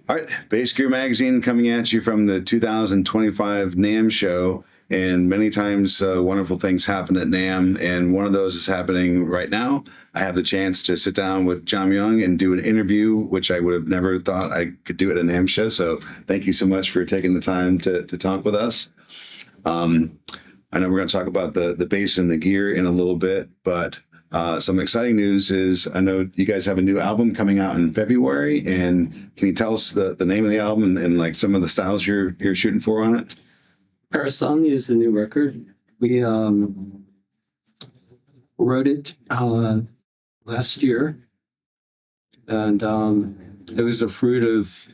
All right, Bass Gear Magazine coming at you from the 2025 NAMM show. And many times wonderful things happen at NAMM, and one of those is happening right now. I have the chance to sit down with John Myung and do an interview, which I would have never thought I could do at a NAMM show. So thank you so much for taking the time to talk with us. I know we're going to talk about the bass and the gear in a little bit, but some exciting news is I know you guys have a new album coming out in February. And can you tell us the name of the album and like some of the styles you're shooting for on it? Parasomnia is the new record. We wrote it last year, and it was a fruit of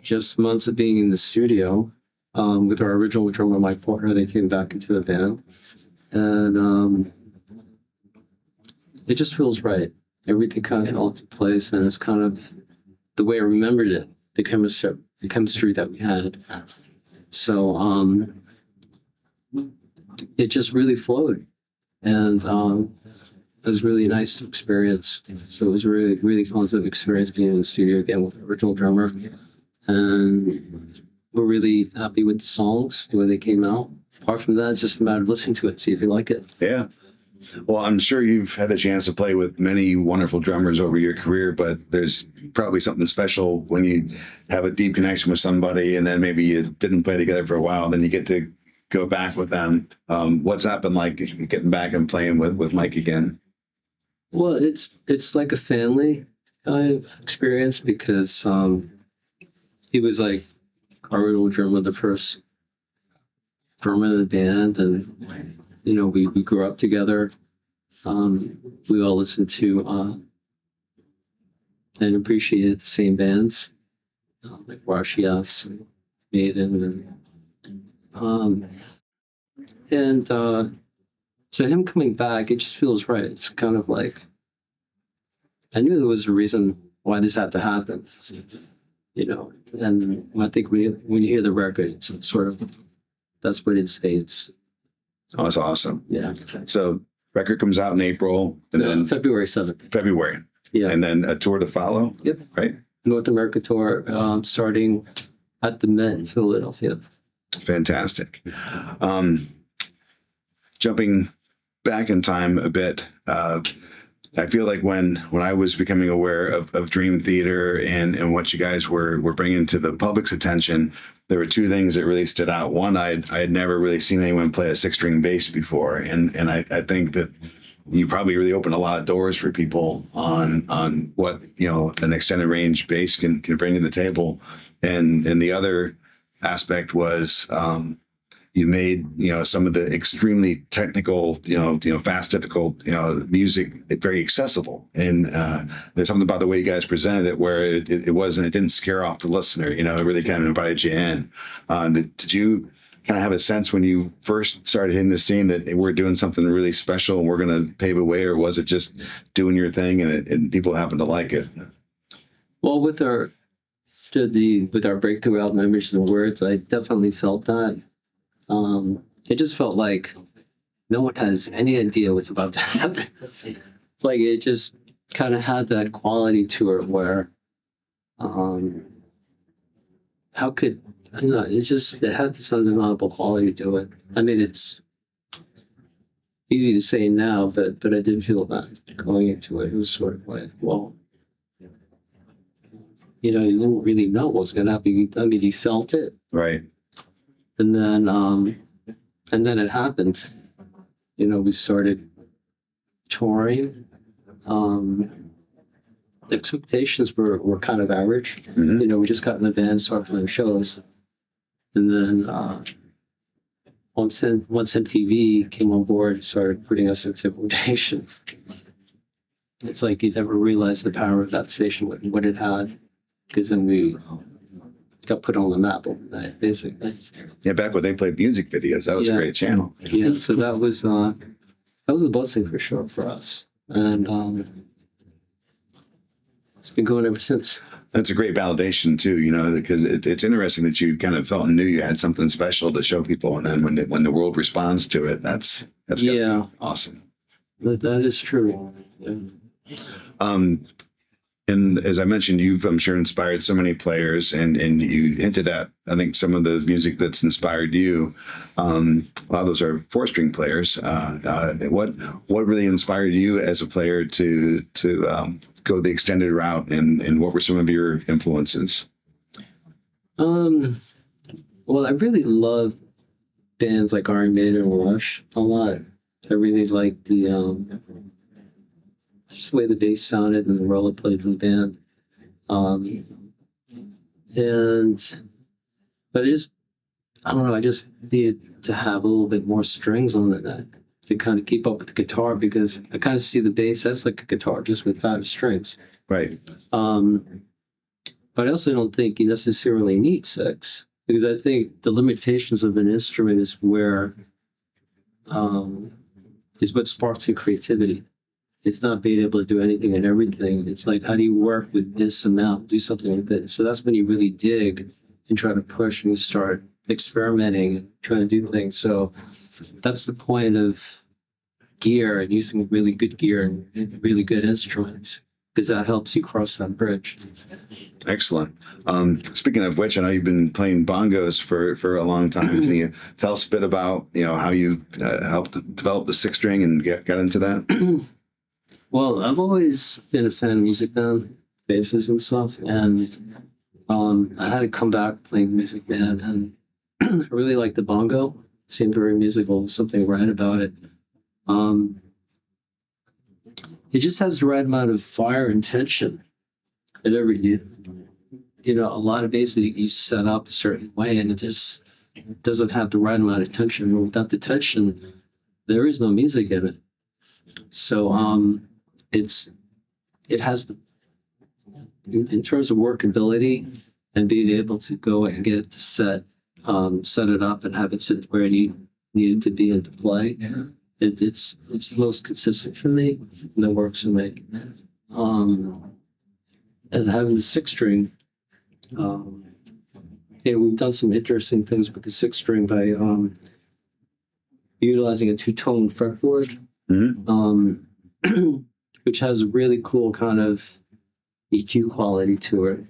just months of being in the studio with our original drummer, Mike Portnoy. They came back into the band, and it just feels right. Everything kind of fell into place, and it's kind of the way I remembered it, the chemistry that we had. So it just really flowed, and it was really nice to experience. So it was a really, really positive experience being in the studio again with the original drummer, and we're really happy with the songs, the way they came out. Apart from that, it's just a matter of listening to it, see if you like it. Yeah. Well, I'm sure you've had the chance to play with many wonderful drummers over your career, but there's probably something special when you have a deep connection with somebody and then maybe you didn't play together for a while, then you get to go back with them. What's that been like getting back and playing with Mike again? Well, it's like a family kind of experience because he was like our original drummer, the first drummer in the band, and you know, we grew up together. We all listened to and appreciated the same bands, like Rashias, and Maiden, and so him coming back, it just feels right. It's kind of like I knew there was a reason why this had to happen, you know. And I think when you hear the record, it's sort of that's what it states. Oh, that's awesome. Yeah. So record comes out in April and then February 7th. February. Yeah. And then a tour to follow. Yep. Right. North America tour starting at the Met in Philadelphia. Fantastic. Jumping back in time a bit, I feel like when I was becoming aware of Dream Theater and what you guys were bringing to the public's attention, there were two things that really stood out. One, I had never really seen anyone play a 6-string bass before, and I think that you probably really opened a lot of doors for people on what, you know, an extended range bass can bring to the table. And the other aspect was you made, you know, some of the extremely technical, you know, fast, difficult, you know, music very accessible. And there's something about the way you guys presented it where it didn't scare off the listener. You know, it really kind of invited you in. Did you kind of have a sense when you first started hitting the scene that we're doing something really special and we're going to pave a way, or was it just doing your thing and people happened to like it? Well, with our breakthrough album, Images and Words, I definitely felt that. It just felt like no one has any idea what's about to happen. Like it just kind of had that quality to it where, how could, I don't know, it had this undeniable quality to it. I mean, it's easy to say now, but I did feel that going into it. It was sort of like, well, you know, you didn't really know what was going to happen. I mean, you felt it. Right. And then it happened. You know, we started touring. The expectations were kind of average. Mm-hmm. You know, we just got in the band, started playing shows. And then once MTV came on board and started putting us into rotation, it's like you never realized the power of that station, what it had. Because then we got put on the map overnight, basically. Yeah, back when they played music videos, that was a great channel. Yeah, so that was a blessing for sure for us, and it's been going ever since. That's a great validation too, you know, because it's interesting that you kind of felt and knew you had something special to show people, and then when the world responds to it, that's awesome. That is true. Yeah. And as I mentioned, you've, I'm sure, inspired so many players, and you hinted at, I think, some of the music that's inspired you. A lot of those are four-string players. What really inspired you as a player to go the extended route, and what were some of your influences? Well, I really love bands like Iron Maiden and Rush a lot. I really like just the way the bass sounded and the role it played in the band. But I don't know, I just needed to have a little bit more strings on the neck to kind of keep up with the guitar, because I kind of see the bass as like a guitar, just with fatter strings. Right. But I also don't think you necessarily need six, because I think the limitations of an instrument is what sparks your creativity. It's not being able to do anything and everything. It's like, how do you work with this amount, do something with it? So that's when you really dig and try to push, and you start experimenting and trying to do things. So that's the point of gear, and using really good gear and really good instruments, because that helps you cross that bridge. Excellent. Speaking of which, I know you've been playing bongos for a long time. Can you tell us a bit about how you helped develop the six string and got into that? Well, I've always been a fan of music band, basses and stuff, and I had to come back playing music band, and I really liked the bongo. It seemed very musical, something right about it. It just has the right amount of fire and tension. A lot of basses you set up a certain way, and it just doesn't have the right amount of tension. Without the tension, there is no music in it. So it has in terms of workability and being able to go and get it to set it up and have it sit where it needed to be and to play. It's the most consistent for me, and it works for me. And having the six string, we've done some interesting things with the six string by utilizing a two-tone fretboard, which has a really cool kind of EQ quality to it.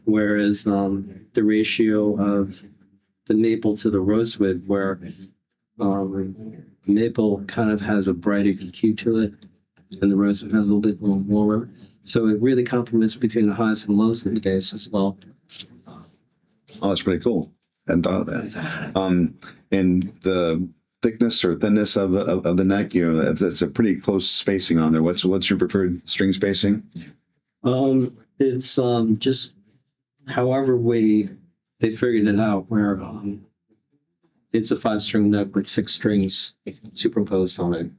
Whereas the ratio of the maple to the rosewood, where the maple kind of has a brighter EQ to it, and the rosewood has a little bit more warmer. So it really complements between the highs and lows in the bass as well. Oh, that's pretty cool. I hadn't thought of that. And the thickness or thinness of the neck, that's a pretty close spacing on there. What's your preferred string spacing? It's just however they figured it out, where it's a 5-string neck with 6 strings superimposed on it.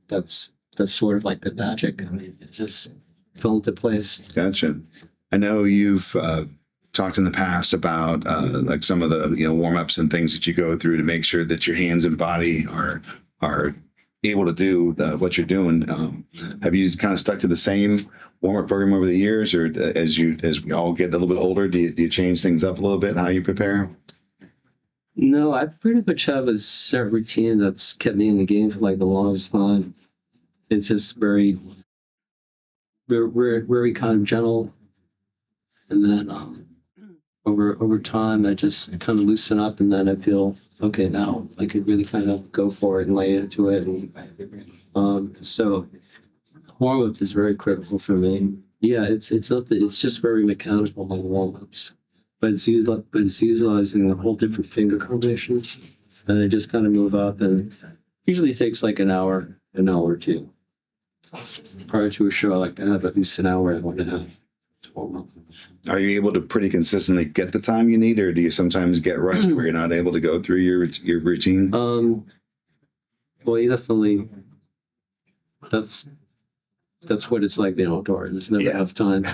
That's sort of like the magic. I mean, it just fell into place. Gotcha. I know you've talked in the past about like some of the warm-ups and things that you go through to make sure that your hands and body are able to do what you're doing. Have you kind of stuck to the same warm-up program over the years, or as we all get a little bit older, do you change things up a little bit, how you prepare? No, I pretty much have a set routine that's kept me in the game for like the longest time. It's just very kind of gentle, and then over time I just kind of loosen up, and then I feel okay, now I could really kind of go for it and lay into it. And so warm up is very critical for me. Yeah, it's just very mechanical, like warm-ups. But it's utilizing a whole different finger combinations, and I just kind of move up, and usually takes like an hour or two. Prior to a show, I like to have at least an hour and a half to warm up. Are you able to pretty consistently get the time you need, or do you sometimes get rushed where you're not able to go through your routine? Well, you definitely. That's what it's like being outdoors. There's never enough time.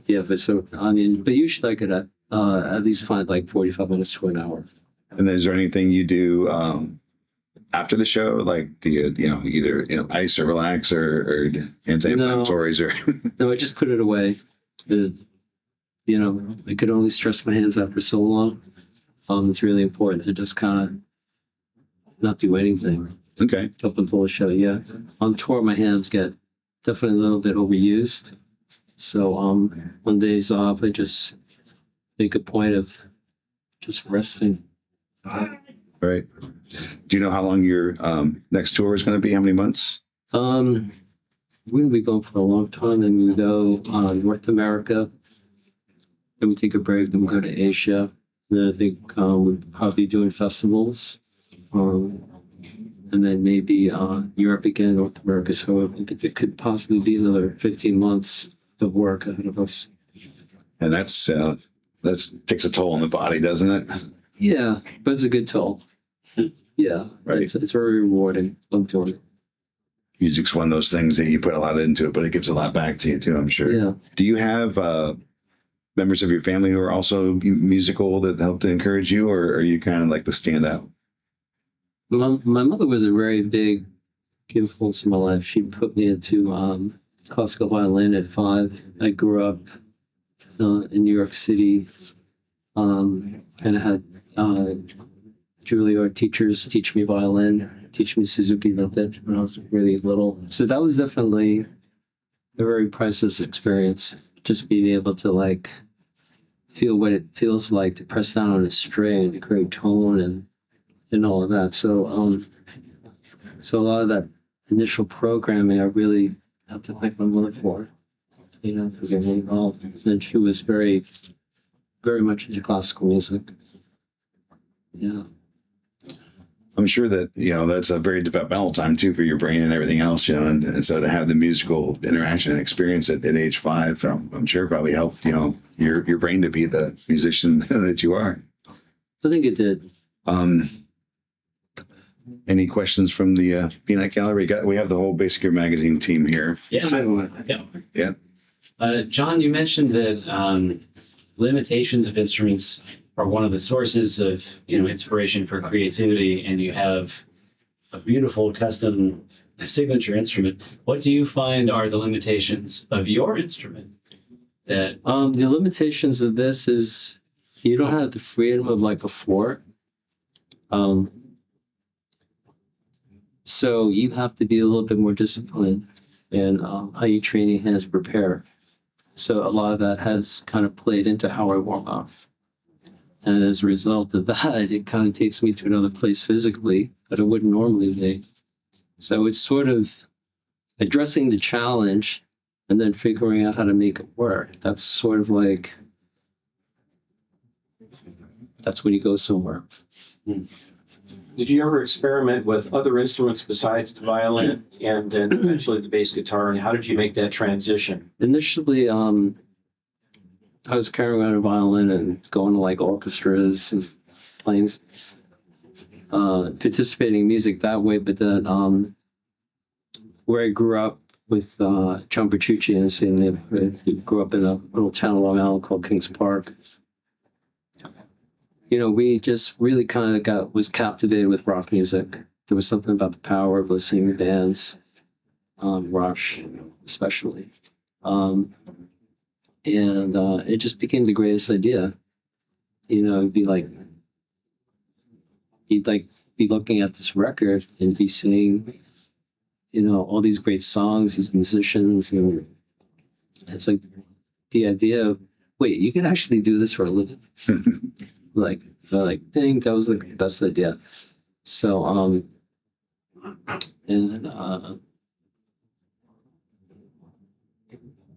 Yeah, but usually I could at least find like 45 minutes to an hour. And is there anything you do after the show? Like, do you either ice or relax or anti-inflammatories or? No, I just put it away. I could only stress my hands out for so long. It's really important to just kind of not do anything. Okay. Up until the show, yeah. On tour, my hands get definitely a little bit overused, So on days off, I just make a point of just resting. Right. Do you know how long your next tour is going to be? How many months? We're going to be going for a long time, and we go North America, then we take a break, then we go to Asia, and then I think we'll probably be doing festivals, and then maybe Europe again, North America. So I think it could possibly be another 15 months of work ahead of us. And that's takes a toll on the body, doesn't it? Yeah, but it's a good toll. Yeah, Right. It's very rewarding. I'm doing it. Music's one of those things that you put a lot into it, but it gives a lot back to you too, I'm sure. Yeah. Do you have members of your family who are also musical that help to encourage you, or are you kind of like the standout? My mother was a very big influence in my life. She put me into classical violin at 5. I grew up in New York City, and I had Juilliard teachers teach me violin, teach me Suzuki method when I was really little. So that was definitely a very priceless experience. Just being able to like feel what it feels like to press down on a string and create tone and all of that. So so a lot of that initial programming I really have to thank my mother for getting me involved. And she was very, very much into classical music. Yeah. I'm sure that, that's a very developmental time too for your brain and everything else, and so to have the musical interaction and experience at age 5, I'm sure probably helped, your brain to be the musician that you are. I think it did. Any questions from the Peanut Gallery? We have the whole Basic Gear Magazine team here. Yeah. So, yeah. John, you mentioned that limitations of instruments are one of the sources of inspiration for creativity, and you have a beautiful custom signature instrument. What do you find are the limitations of your instrument? That the limitations of this is you don't have the freedom of like a 4. So you have to be a little bit more disciplined in how you train your hands to prepare. So a lot of that has kind of played into how I warm up. And as a result of that, it kind of takes me to another place physically that I wouldn't normally be. So it's sort of addressing the challenge and then figuring out how to make it work. That's sort of like, that's when you go somewhere. Did you ever experiment with other instruments besides the violin and then eventually the bass guitar? And how did you make that transition? Initially, I was carrying around a violin and going to like orchestras and playing, participating in music that way. But then, where I grew up with John Petrucci in the same neighborhood, he grew up in a little town in Long Island called Kings Park. We just really kind of was captivated with rock music. There was something about the power of listening to bands, Rush especially. And it just became the greatest idea. It'd be like, you'd like be looking at this record and be seeing, all these great songs, these musicians, and it's like the idea of, wait, you can actually do this for a living. I think that was like the best idea. So, and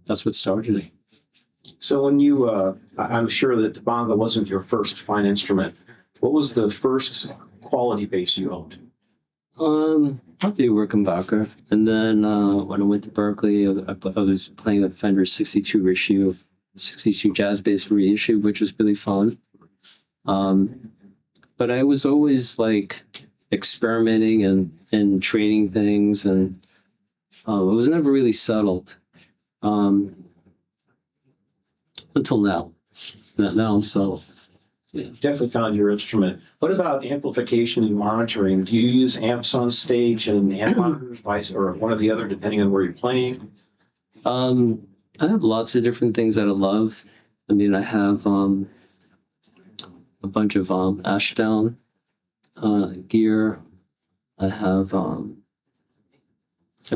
that's what started it. So when you, I'm sure that the bongo wasn't your first fine instrument. What was the first quality bass you owned? Probably Rickenbacker. And then when I went to Berkeley, I was playing a Fender 62 reissue, 62 jazz bass reissue, which was really fun. But I was always like experimenting and training things, and it was never really settled until now. Now I'm settled. Yeah. Definitely found your instrument. What about amplification and monitoring? Do you use amps on stage and amp monitors, or one or the other, depending on where you're playing? I have lots of different things that I love. I mean, I have a bunch of Ashdown gear. I have I've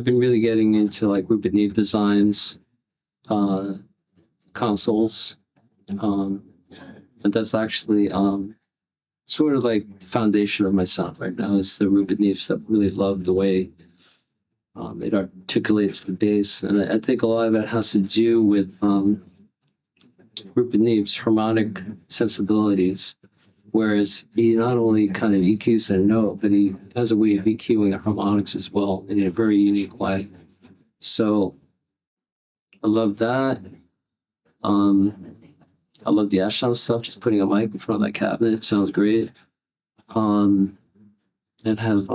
been really getting into like Rupert Neve designs. consoles. And that's actually sort of like the foundation of my sound right now is the Rupert Neve stuff. Really love the way it articulates the bass. And I think a lot of it has to do with Rupert Neve's harmonic sensibilities. Whereas he not only kind of EQs a note, but he has a way of EQing the harmonics as well in a very unique way. So I love that. I love the Ashdown stuff, just putting a mic in front of that cabinet. It sounds great. And have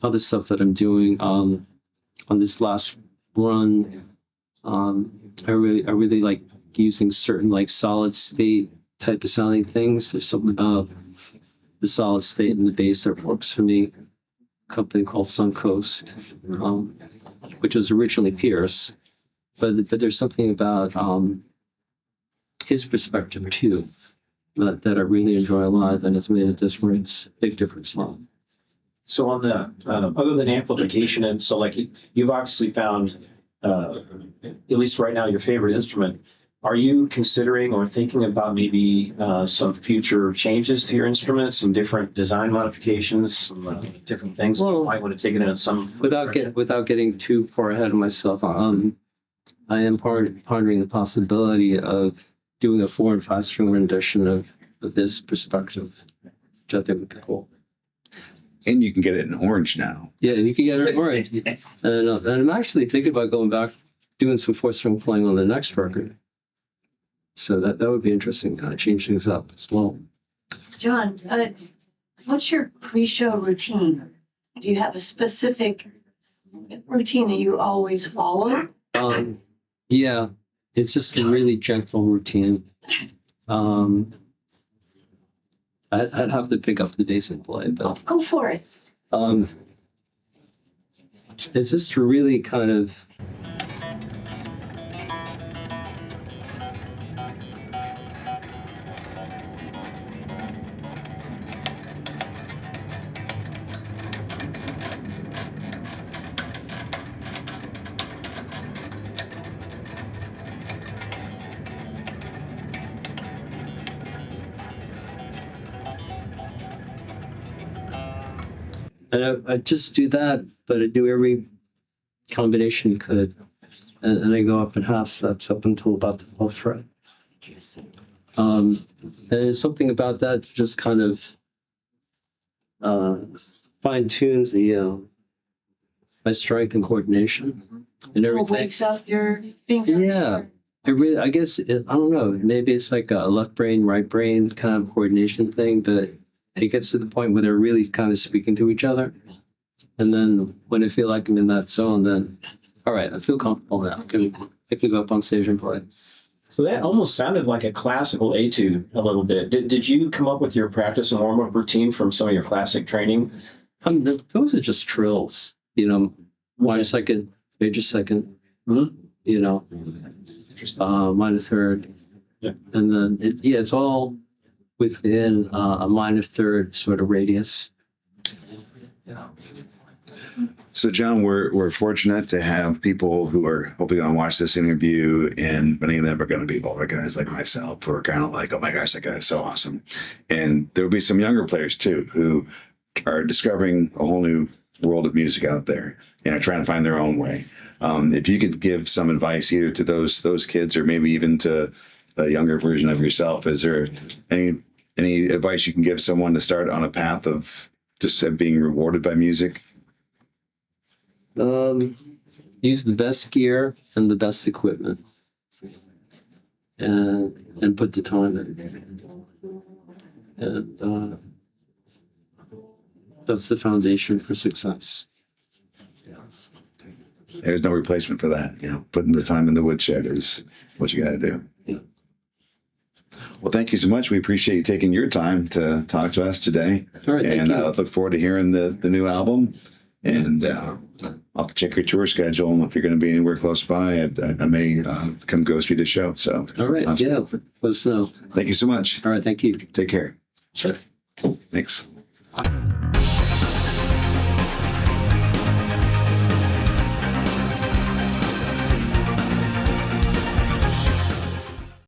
other stuff that I'm doing on this last run. I really like using certain like solid state type of sounding things. There's something about the solid state and the bass that works for me. A company called SunCoast, which was originally Pierce, but there's something about his perspective too that I really enjoy a lot, and it's made a difference, big difference now. So on the other than amplification, and so like you've obviously found at least right now your favorite instrument. Are you considering or thinking about maybe some future changes to your instruments, some different design modifications, some different things Well, you might want to take it in some Without getting too far ahead of myself, I am pondering the possibility of doing a 4 and 5 string rendition of this perspective, which I think would be cool. And you can get it in orange now. Yeah, you can get it right. And I'm actually thinking about going back, doing some 4-string playing on the next record. So that would be interesting, kind of change things up as well. John, what's your pre-show routine? Do you have a specific routine that you always follow? Yeah, it's just a really gentle routine. I'd have to pick up the bass and play, Oh, but go for it. it's just really kind of and I just do that, but I do every combination you could. And I go up in half steps up until about the 12th fret. And there's something about that that just kind of fine tunes the my strength and coordination and Or everything. wakes up your fingers? Yeah. It really, I guess, I don't know, maybe it's like a left brain, right brain kind of coordination thing, but it gets to the point where they're really kind of speaking to each other. And then when I feel like I'm in that zone, then, all right, I feel comfortable now. I can go up on stage and play. So that almost sounded like a classical etude a little bit. Did you come up with your practice and warm-up routine from some of your classic training? Those are just trills, minor second, major second, minor third. Yeah. And then, it's all within a minor third sort of radius. So, John, we're fortunate to have people who are hopefully going to watch this interview, and many of them are going to be older guys like myself who are kind of like, oh my gosh, that guy is so awesome. And there will be some younger players too who are discovering a whole new world of music out there and are trying to find their own way. If you could give some advice either to those kids or maybe even to a younger version of yourself, is there any advice you can give someone to start on a path of just being rewarded by music? Use the best gear and the best equipment, and put the time in. And that's the foundation for success. There's no replacement for that. Putting the time in the woodshed is what you got to do. Yeah. Well, thank you so much. We appreciate you taking your time to talk to us today. All right, thank and you. I look forward to hearing the new album. And I'll have to check your tour schedule. And if you're going to be anywhere close by, I may come go see the show. So, All right, let us know. Thank you so much. All right, thank you. Take care. Sure. Thanks.